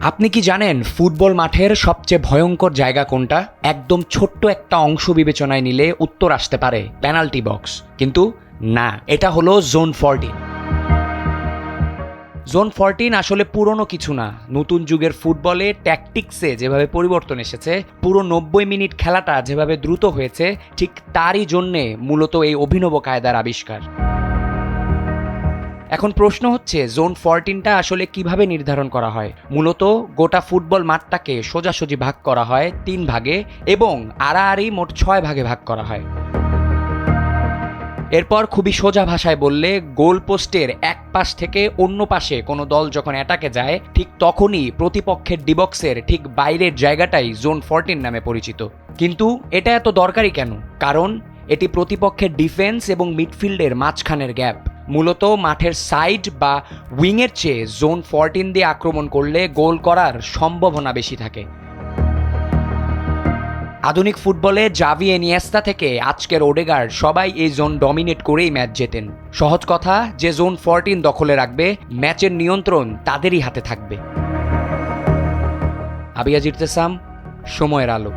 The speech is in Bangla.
আপনি কি জানেন ফুটবল মাঠের সবচেয়ে ভয়ঙ্কর জায়গা কোনটা? একদম ছোট্ট একটা অংশ বিবেচনায় নিলে উত্তর আসতে পারে পেনাল্টি বক্স, কিন্তু না, এটা হলো জোন 14। জোন 14 আসলে পুরনো কিছু না, নতুন যুগের ফুটবলে ট্যাকটিক্সে যেভাবে পরিবর্তন এসেছে, পুরো 90 মিনিট খেলাটা যেভাবে দ্রুত হয়েছে, ঠিক তারই জন্যে মূলত এই অভিনব কায়দার আবিষ্কার। এখন প্রশ্ন হচ্ছে, জোন 14টা আসলে কিভাবে নির্ধারণ করা হয়? মূলত গোটা ফুটবল মাঠটাকে সোজাসুজি ভাগ করা হয় 3 ভাগে এবং আড়াআড়ি মোট 6 ভাগে ভাগ করা হয়। এরপর খুবই সোজা ভাষায় বললে, গোল পোস্টের এক পাশ থেকে অন্য পাশে কোনো দল যখন অ্যাটাকে যায়, ঠিক তখনই প্রতিপক্ষের ডিবক্সের ঠিক বাইরের জায়গাটাই জোন 14 নামে পরিচিত। কিন্তু এটা এত দরকারি কেন? কারণ এটি প্রতিপক্ষের ডিফেন্স এবং মিডফিল্ডের মাঝখানের গ্যাপ। মূলত মাঠের সাইড বা উইংয়ের চেয়ে জোন 14 দিয়ে আক্রমণ করলে গোল করার সম্ভাবনা বেশি থাকে। আধুনিক ফুটবলে জাভি, ইনিয়েস্তা থেকে আজকের ওডেগার্ড সবাই এই জোন ডমিনেট করেই ম্যাচ জেতেন। সহজ কথা, যে জোন 14 দখলে রাখবে, ম্যাচের নিয়ন্ত্রণ তাদেরই হাতে থাকবে। আবিয়াজ ইরতেসাম, সময়ের আলো।